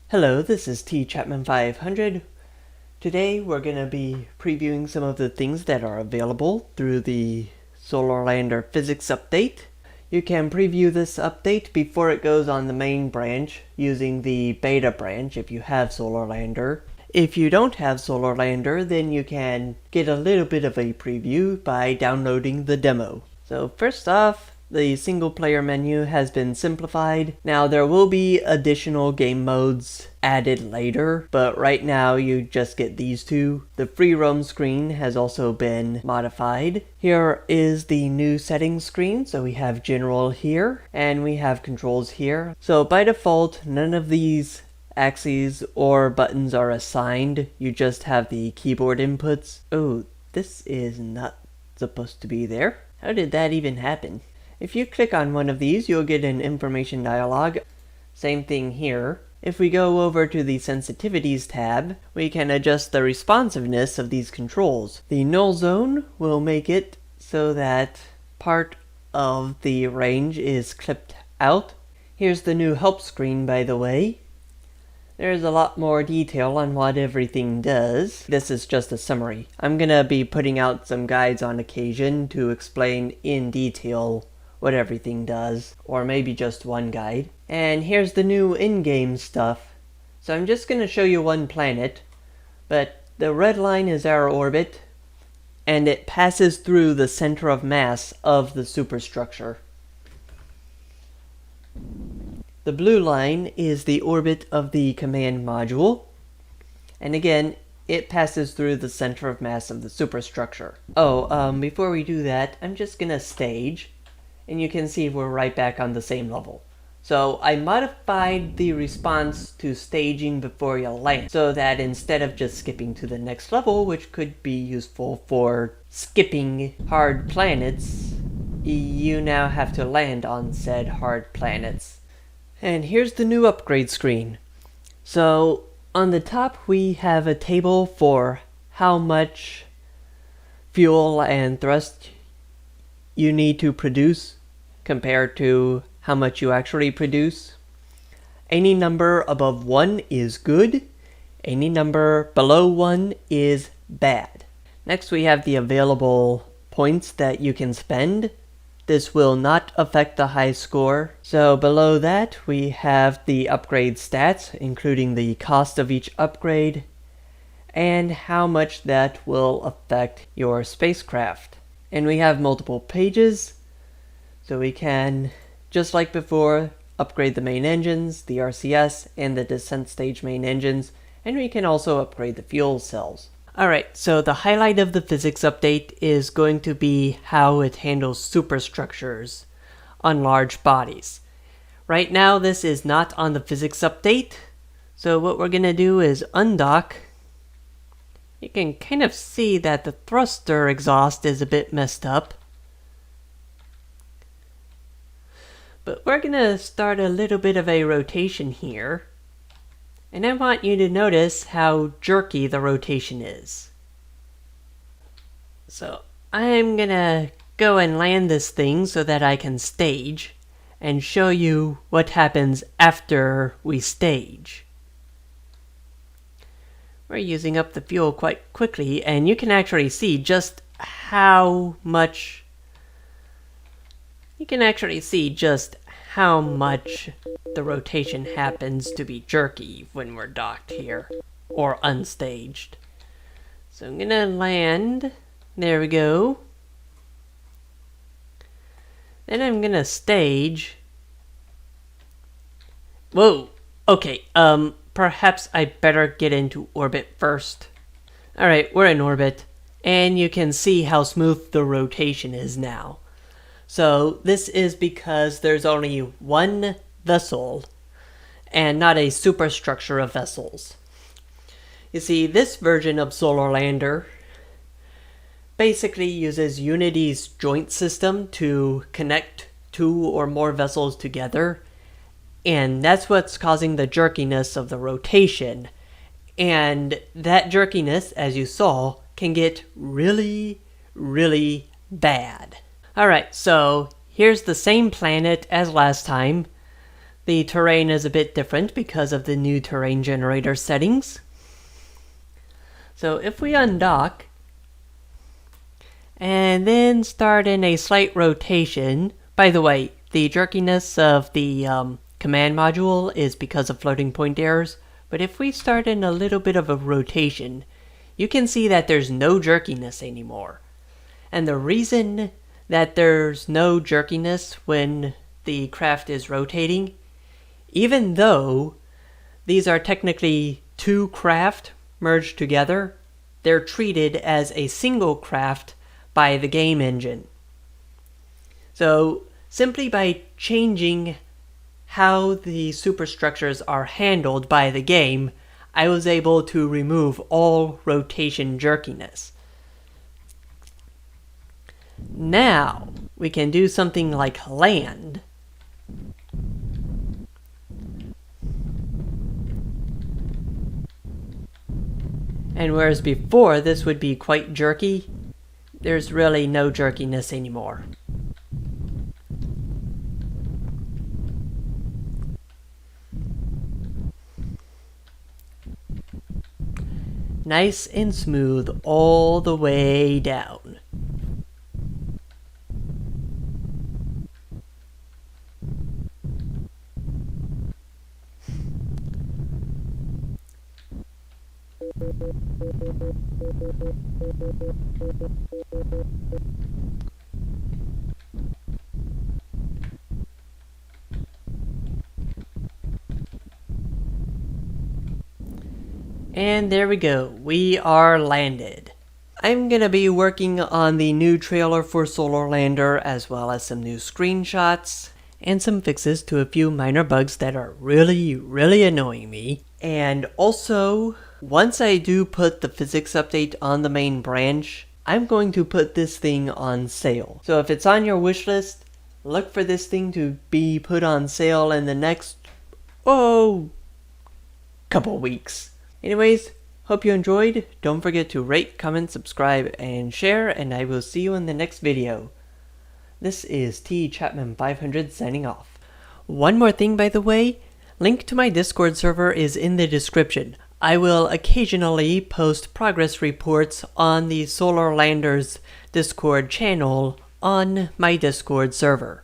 Hello, this is T Chapman 500. Today we're going to be previewing some of the things that are available through the Solar Lander Physics Update. You can preview this update before it goes on the main branch using the beta branch if you have Solar Lander. If you don't have Solar Lander, then you can get a little bit of a preview by downloading the demo. So first off, the single player menu has been simplified. Now there will be additional game modes added later, but right now you just get these two. The free roam screen has also been modified. Here is the new settings screen. So we have general here and we have controls here. So by default, none of these axes or buttons are assigned. You just have the keyboard inputs. Oh, this is not supposed to be there. How did that even happen? If you click on one of these, you'll get an information dialog. Same thing here. If we go over to the Sensitivities tab, we can adjust the responsiveness of these controls. The null zone will make it so that part of the range is clipped out. Here's the new help screen, by the way. There's a lot more detail on what everything does. This is just a summary. I'm gonna be putting out some guides on occasion to explain in detail what everything does, or maybe just one guide. And here's the new in-game stuff. So I'm just going to show you one planet, but the red line is our orbit, and it passes through the center of mass of the superstructure. The blue line is the orbit of the command module, and again, it passes through the center of mass of the superstructure. Before we do that, I'm just going to stage. And you can see we're right back on the same level. So I modified the response to staging before you land, so that instead of just skipping to the next level, which could be useful for skipping hard planets, you now have to land on said hard planets. And here's the new upgrade screen. So on the top we have a table for how much fuel and thrust you need to produce compared to how much you actually produce. Any number above 1 is good. Any number below 1 is bad. Next we have the available points that you can spend. This will not affect the high score. So below that we have the upgrade stats, including the cost of each upgrade and how much that will affect your spacecraft. And we have multiple pages. So we can, just like before, upgrade the main engines, the RCS, and the descent stage main engines, and we can also upgrade the fuel cells. Alright, so the highlight of the physics update is going to be how it handles superstructures on large bodies. Right now this is not on the physics update, so what we're going to do is undock. You can kind of see that the thruster exhaust is a bit messed up. But we're going to start a little bit of a rotation here. And I want you to notice how jerky the rotation is. So I'm going to go and land this thing so that I can stage and show you what happens after we stage. We're using up the fuel quite quickly, and you can actually see just how much the rotation happens to be jerky when we're docked here, or unstaged. So I'm gonna land, there we go. Then I'm gonna stage. Whoa, okay, perhaps I better get into orbit first. Alright, we're in orbit, and you can see how smooth the rotation is now. So this is because there's only one vessel and not a superstructure of vessels. You see, this version of Solar Lander basically uses Unity's joint system to connect two or more vessels together, and that's what's causing the jerkiness of the rotation. And that jerkiness, as you saw, can get really, really bad. Alright, so here's the same planet as last time. The terrain is a bit different because of the new terrain generator settings. So if we undock and then start in a slight rotation, by the way, the jerkiness of the command module is because of floating point errors, but if we start in a little bit of a rotation, you can see that there's no jerkiness anymore. And the reason that there's no jerkiness when the craft is rotating, even though these are technically two craft merged together, they're treated as a single craft by the game engine. So simply by changing how the superstructures are handled by the game, I was able to remove all rotation jerkiness. Now we can do something like land. And whereas before this would be quite jerky, there's really no jerkiness anymore. Nice and smooth all the way down. And there we go, we are landed. I'm gonna be working on the new trailer for Solar Lander, as well as some new screenshots and some fixes to a few minor bugs that are really annoying me. And also, once I do put the physics update on the main branch, I'm going to put this thing on sale. So if it's on your wish list, look for this thing to be put on sale in the next, couple weeks. Anyways, hope you enjoyed. Don't forget to rate, comment, subscribe, and share, and I will see you in the next video. This is T Chapman 500 signing off. One more thing, by the way, link to my Discord server is in the description. I will occasionally post progress reports on the Solar Landers Discord channel on my Discord server.